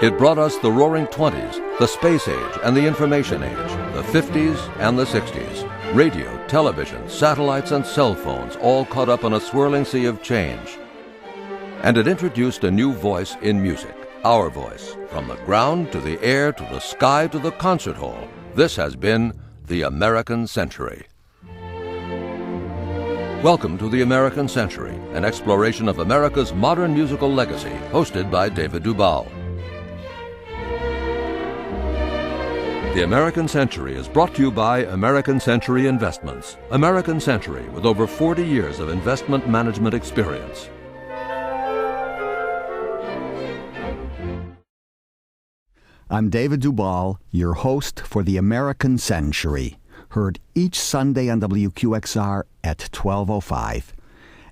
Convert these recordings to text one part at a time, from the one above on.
It brought us the Roaring Twenties, the Space Age and the Information Age, the 50s and the 60s, radio, television, satellites, and cell phones all caught up in a swirling sea of change. And it introduced a new voice in music, our voice, from the ground to the air to the sky to the concert hall. This has been the American Century. Welcome to the American Century, an exploration of America's modern musical legacy, hosted by David Dubal. The American Century is brought to you by American Century Investments. American Century, with over 40 years of investment management experience. I'm David Dubal, your host for the American Century, heard each Sunday on WQXR at 12:05,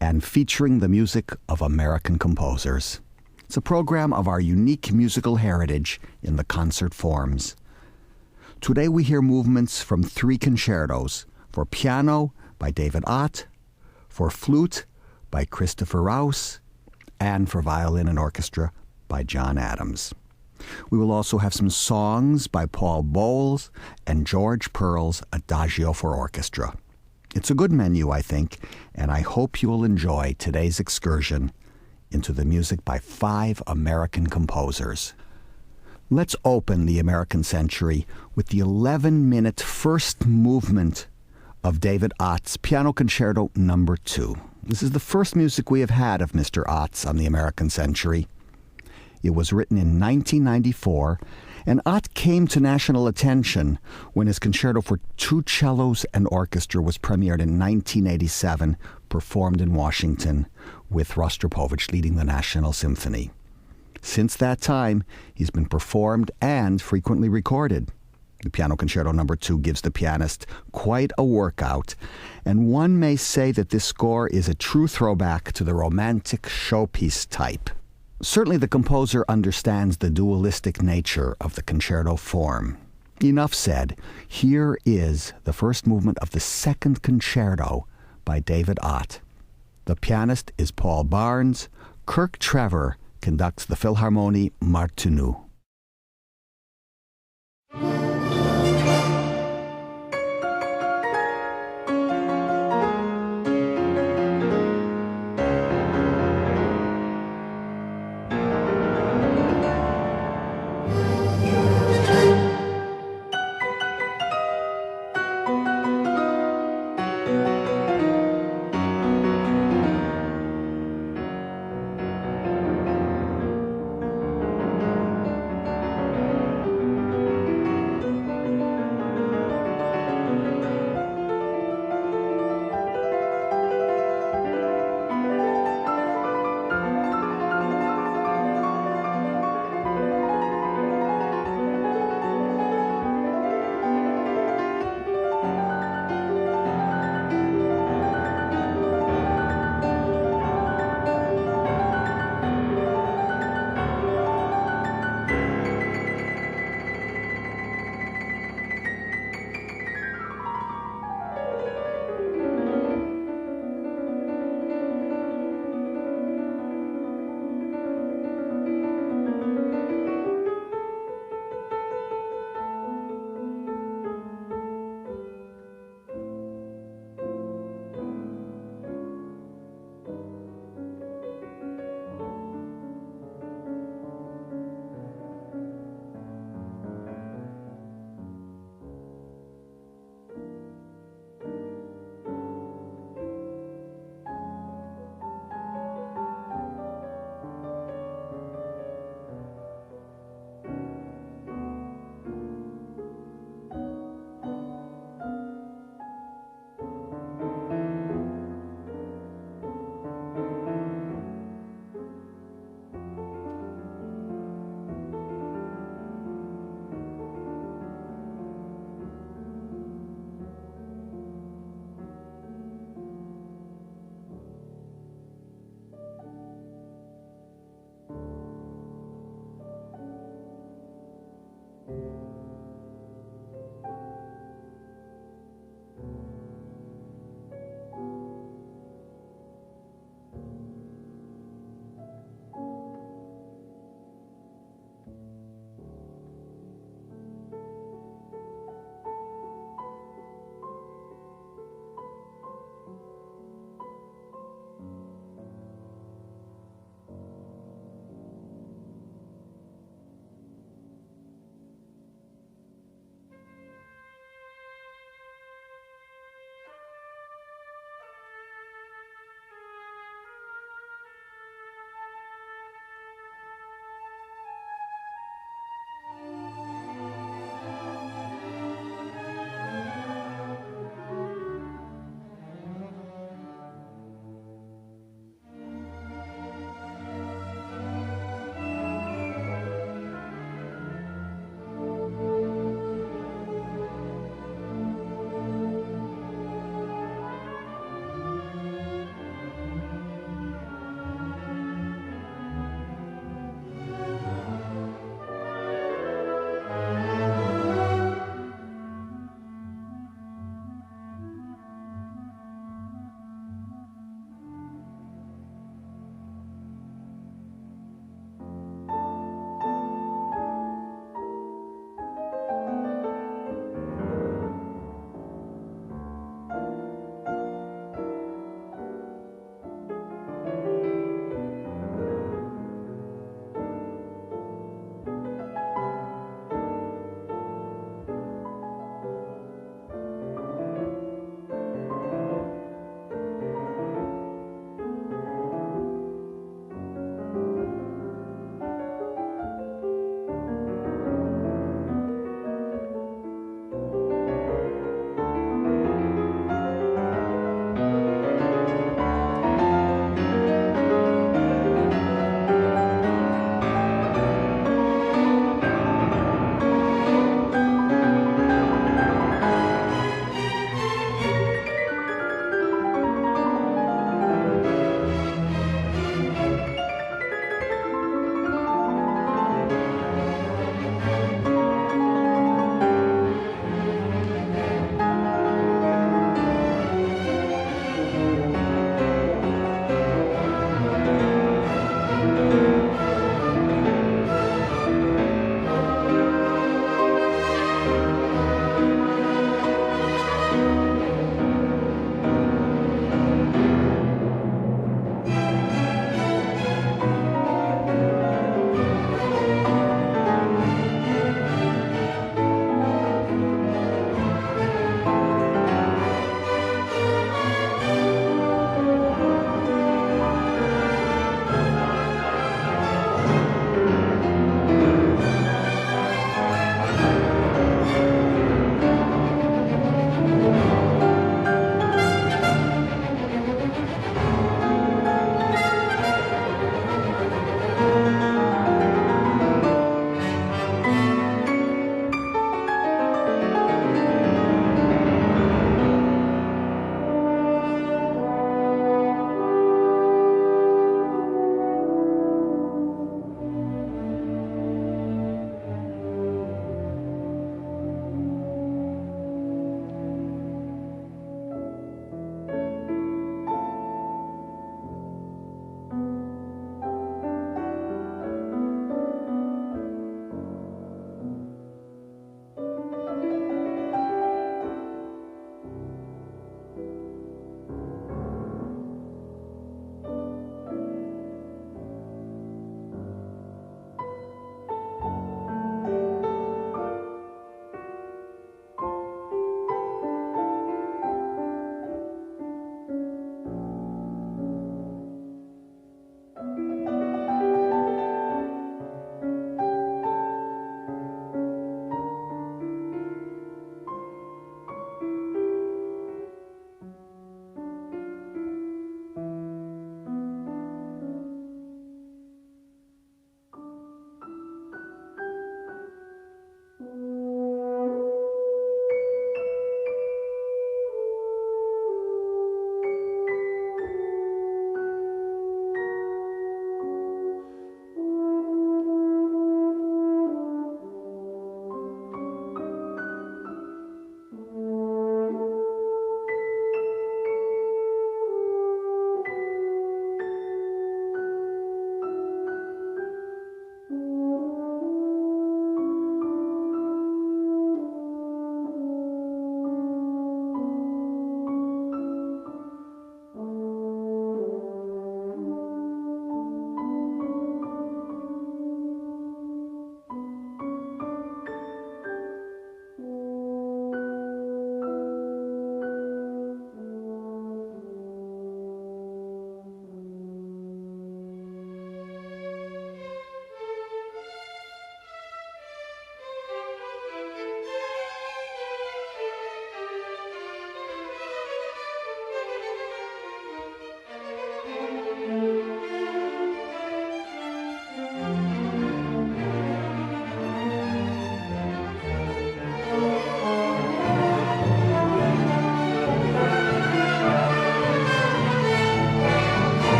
and featuring the music of American composers. It's a program of our unique musical heritage in the concert forms. Today we hear movements from 3 concertos: for piano by David Ott, for flute by Christopher Rouse, and for violin and orchestra by John Adams. We will also have some songs by Paul Bowles and George Pearl's Adagio for Orchestra. It's a good menu, I think, and I hope you will enjoy today's excursion into the music by 5 American composers. Let's open the American Century with the 11-minute first movement of David Ott's Piano Concerto No. 2. This is the first music we have had of Mr. Ott's on the American Century. It was written in 1994, and Ott came to national attention when his concerto for 2 cellos and orchestra was premiered in 1987, performed in Washington, with Rostropovich leading the National Symphony. Since that time, he's been performed and frequently recorded. The Piano Concerto No. 2 gives the pianist quite a workout, and one may say that this score is a true throwback to the romantic showpiece type. Certainly the composer understands the dualistic nature of the concerto form. Enough said. Here is the first movement of the second concerto by David Ott. The pianist is Paul Barnes. Kirk Trevor conducts the Philharmonie Martinu.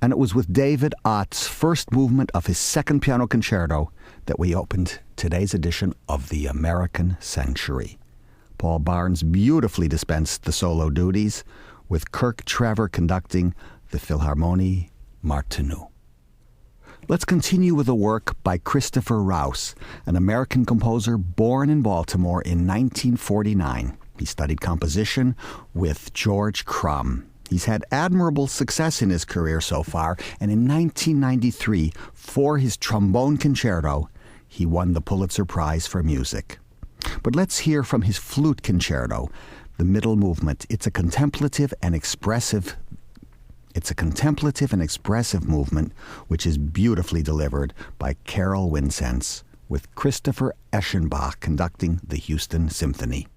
And it was with David Ott's first movement of his second piano concerto that we opened today's edition of the American Century. Paul Barnes beautifully dispensed the solo duties, with Kirk Trevor conducting the Philharmonie Martinu. Let's continue with a work by Christopher Rouse, an American composer born in Baltimore in 1949. He studied composition with George Crumb. He's had admirable success in his career so far, and in 1993, for his trombone concerto, he won the Pulitzer Prize for Music. But let's hear from his flute concerto, the middle movement. It's a contemplative and expressive movement which is beautifully delivered by Carol Winsense, with Christopher Eschenbach conducting the Houston Symphony.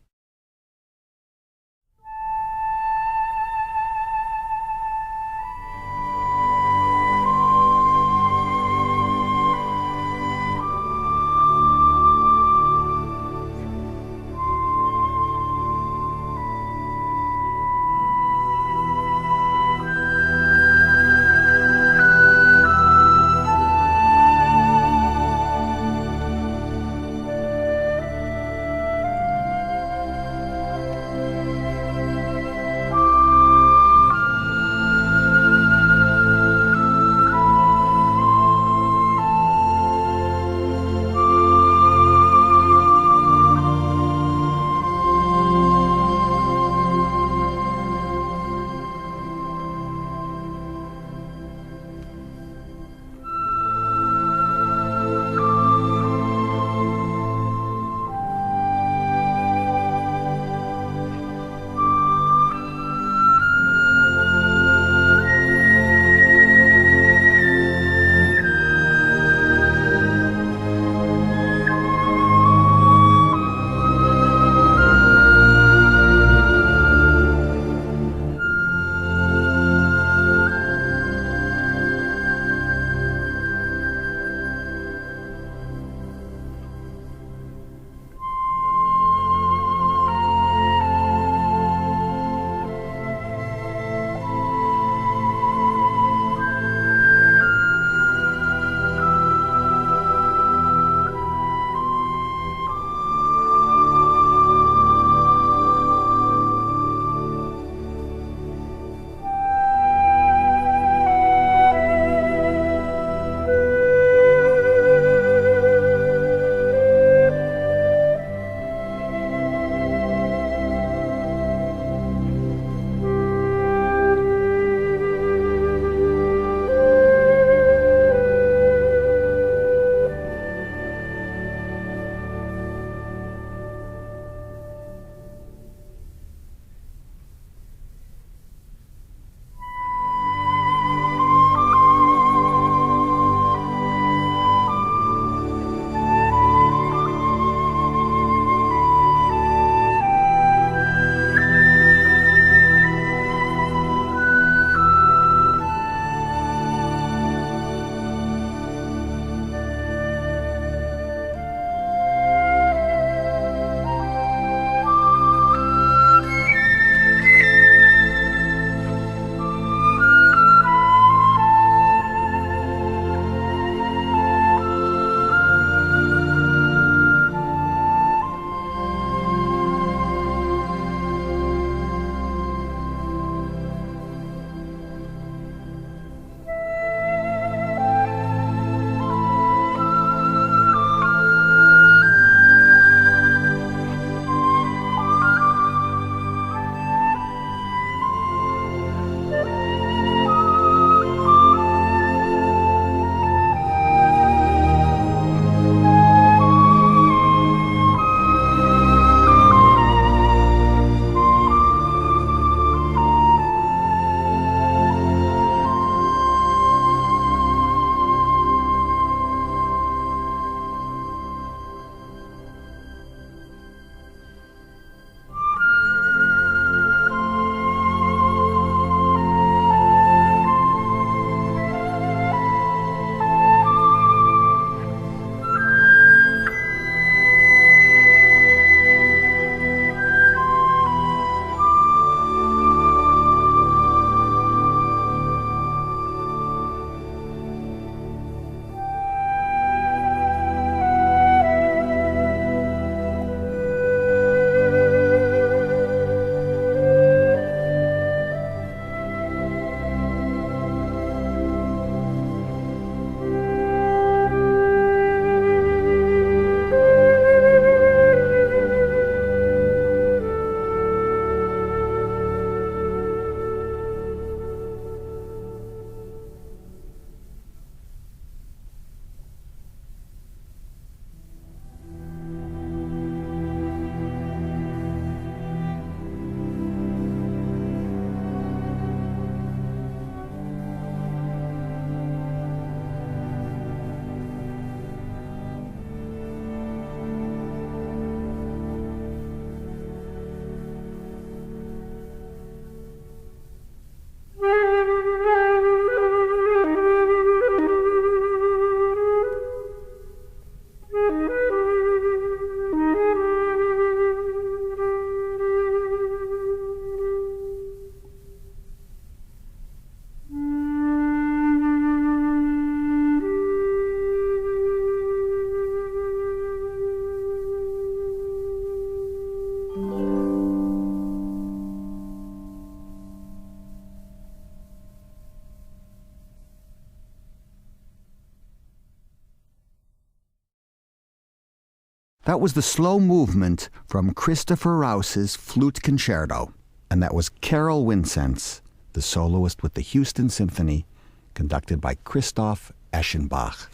That was the slow movement from Christopher Rousse's Flute Concerto, and that was Carol Wincenz, the soloist with the Houston Symphony, conducted by Christoph Eschenbach.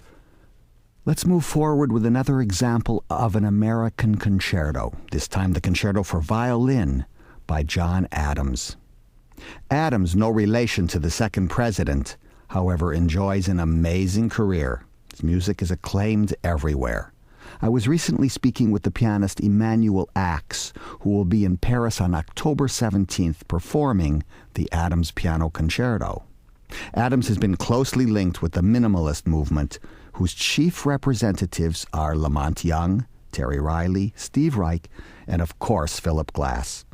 Let's move forward with another example of an American concerto, this time the Concerto for Violin by John Adams. Adams, no relation to the second president, however, enjoys an amazing career. His music is acclaimed everywhere. I was recently speaking with the pianist Emmanuel Axe, who will be in Paris on October 17th performing the Adams Piano Concerto. Adams has been closely linked with the minimalist movement, whose chief representatives are Lamont Young, Terry Riley, Steve Reich, and of course Philip Glass.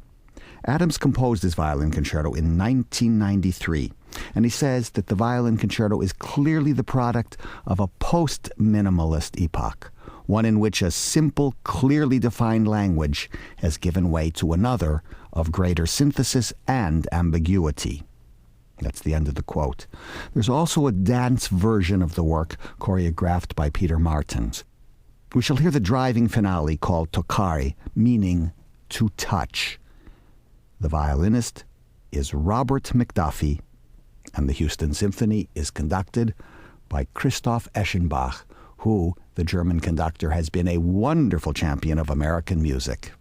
Adams composed his violin concerto in 1993, and he says that the violin concerto is clearly the product of a post-minimalist epoch, one in which a simple, clearly defined language has given way to another of greater synthesis and ambiguity. That's the end of the quote. There's also a dance version of the work choreographed by Peter Martins. We shall hear the driving finale called Toccare, meaning to touch. The violinist is Robert McDuffie, and the Houston Symphony is conducted by Christoph Eschenbach, who, the German conductor, has been a wonderful champion of American music.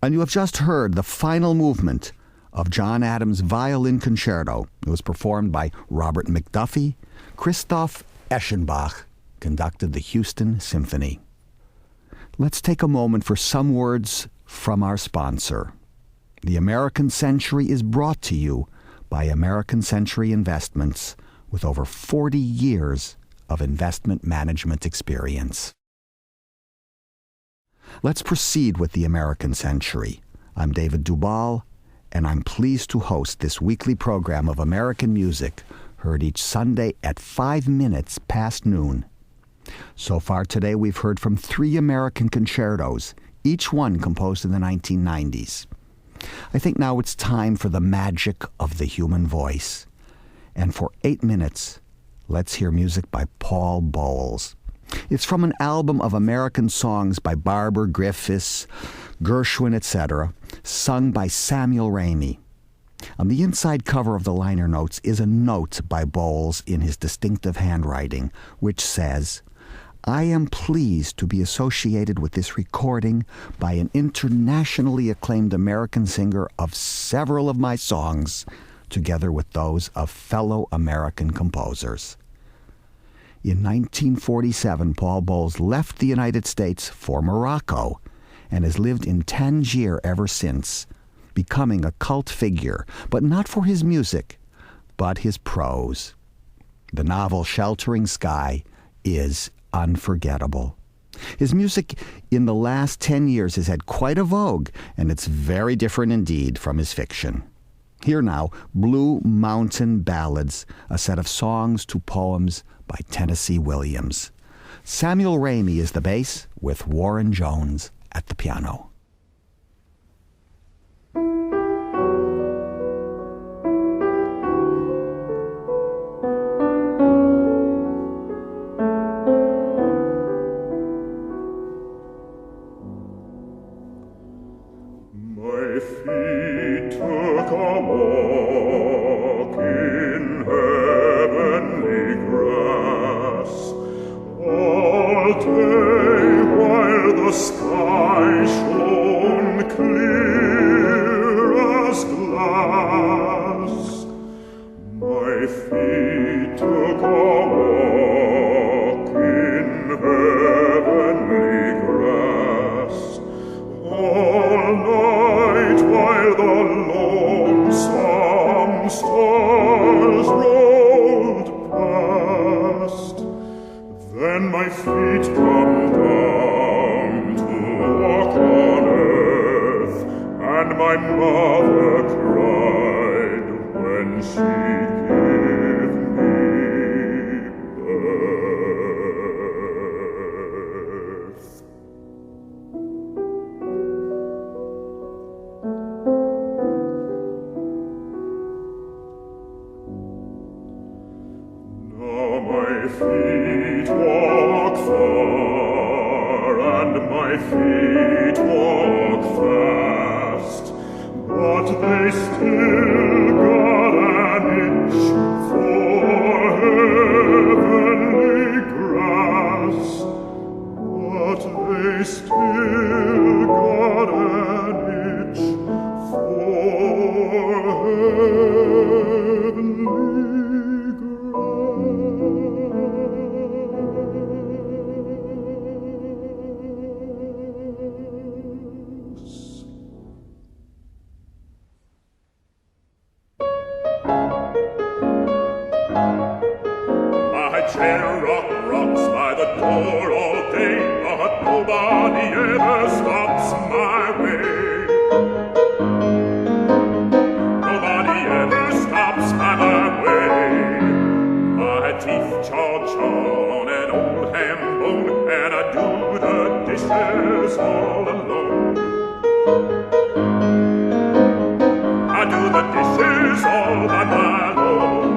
And you have just heard the final movement of John Adams' Violin Concerto. It was performed by Robert McDuffie. Christoph Eschenbach conducted the Houston Symphony. Let's take a moment for some words from our sponsor. The American Century is brought to you by American Century Investments with over 40 years of investment management experience. Let's proceed with the American Century. I'm David Dubal, and I'm pleased to host this weekly program of American music, heard each Sunday at 5 minutes past noon. So far today, we've heard from 3 American concertos, each one composed in the 1990s. I think now it's time for the magic of the human voice. And for 8 minutes, let's hear music by Paul Bowles. It's from an album of American songs by Barber, Griffiths, Gershwin, etc., sung by Samuel Ramey. On the inside cover of the liner notes is a note by Bowles in his distinctive handwriting, which says, "I am pleased to be associated with this recording by an internationally acclaimed American singer of several of my songs, together with those of fellow American composers." In 1947, Paul Bowles left the United States for Morocco and has lived in Tangier ever since, becoming a cult figure, but not for his music, but his prose. The novel Sheltering Sky is unforgettable. His music in the last 10 years has had quite a vogue, and it's very different indeed from his fiction. Here now, Blue Mountain Ballads, a set of songs to poems by Tennessee Williams. Samuel Ramey is the bass, with Warren Jones at the piano. My feet took a walk in heavenly grass all day, while the sky shone clear as glass. My feet took a walk in heavenly grass all night, while the lonesome stars rolled past. Then my feet come down to walk on earth, and my mother cried when she gave me birth. Now my feet walk far, and my feet walk fast, but they still got an itch for heavenly grass. But they still got an itch for heavenly grass. nobody ever stops my way. Nobody ever stops my way. My teeth chaw on an old ham bone, and I do the dishes all alone. I do the dishes all by my own.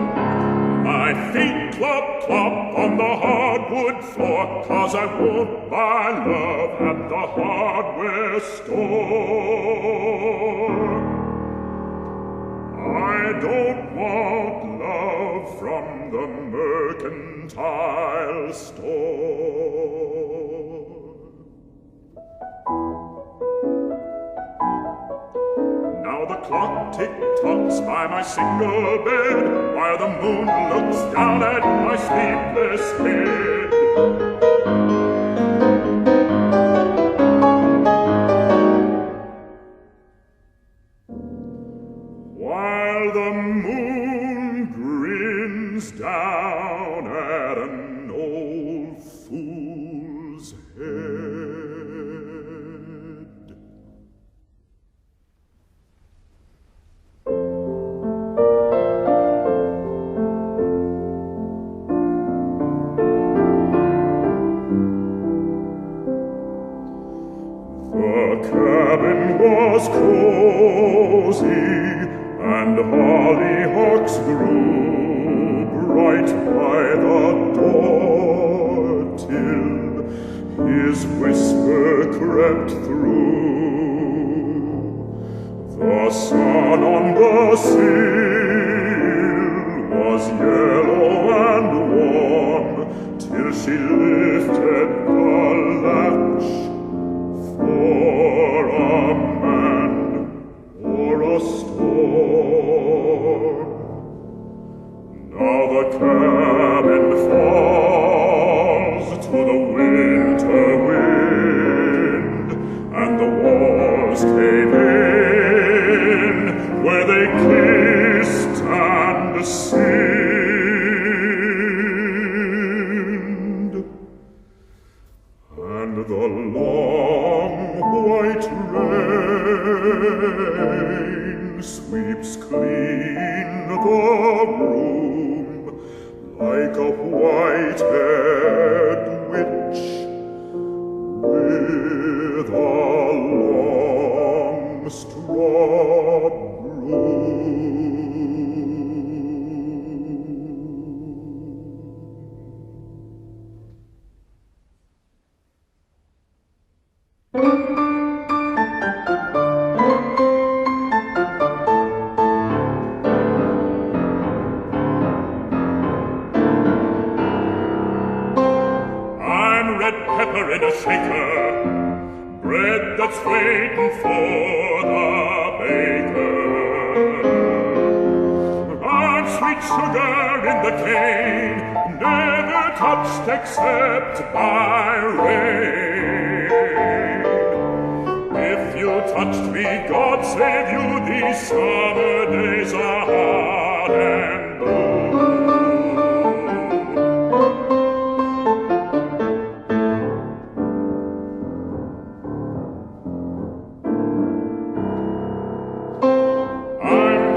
My feet clop clop on the hardwood floor, 'cause I won't buy love at the hardware store. I don't want love from the mercantile store. Now the clock tick-tocks by my single bed, while the moon looks down at my sleepless head. While the moon grins down at an old fool's head. The cabin was cozy, and hollyhocks grew bright by the door, till his whisper crept through. The sun on the sill was yellow and warm, till she lifted the latch for a man or a storm. Now the cabin falls to the winter wind, and the walls cave in where they kissed and sinned. And the long white rain sweeps clean the room like a white-haired witch with a long straw broom. In a shaker, bread that's waiting for the baker. I'm sweet sugar in the cane, never touched except by rain. If you touched me, God save you, these summer days are hot and blue.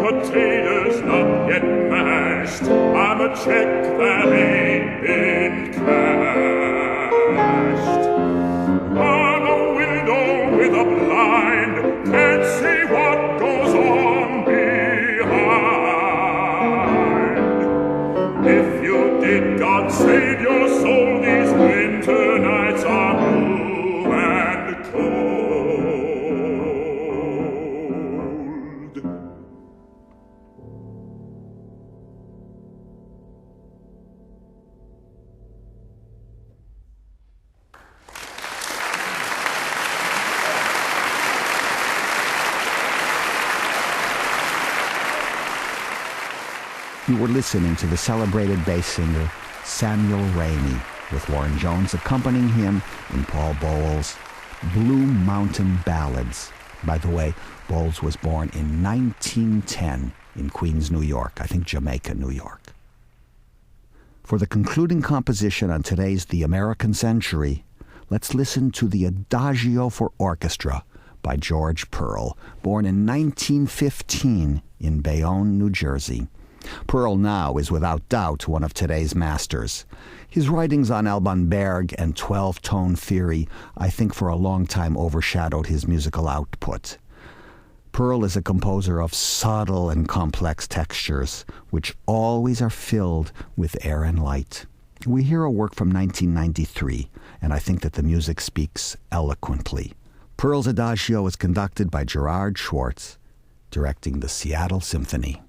Potatoes not yet mashed, I'm a check that ain't been cashed. I'm a window with a blind, can't see what goes on behind. If you did, God save your soul, these winter nights are blue and cold. You were listening to the celebrated bass singer Samuel Ramey, with Warren Jones accompanying him in Paul Bowles' Blue Mountain Ballads. By the way, Bowles was born in 1910 in Queens, New York, I think Jamaica, New York. For the concluding composition on today's The American Century, Let's listen to the Adagio for Orchestra by George Pearl, born in 1915 in Bayonne, New Jersey. Pearl now is without doubt one of today's masters. His writings on Alban Berg and 12-tone theory, I think, for a long time overshadowed his musical output. Pearl is a composer of subtle and complex textures, which always are filled with air and light. We hear a work from 1993, and I think that the music speaks eloquently. Pearl's Adagio is conducted by Gerard Schwartz, directing the Seattle Symphony.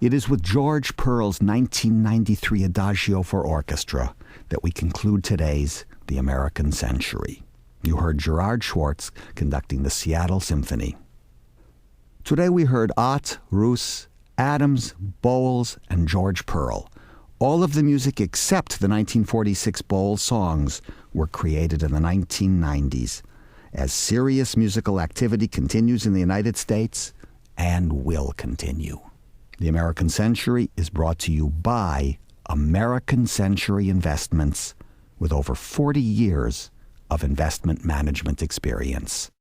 It is with George Pearl's 1993 Adagio for Orchestra that we conclude today's The American Century. You heard Gerard Schwartz conducting the Seattle Symphony. Today we heard Ott, Roos, Adams, Bowles, and George Pearl. All of the music except the 1946 Bowles songs were created in the 1990s, as serious musical activity continues in the United States and will continue. The American Century is brought to you by American Century Investments, with over 40 years of investment management experience.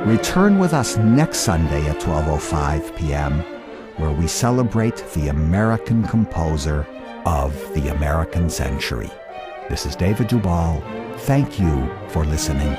Return with us next Sunday at 12:05 p.m., where we celebrate the American composer of the American Century. This is David Dubal. Thank you for listening.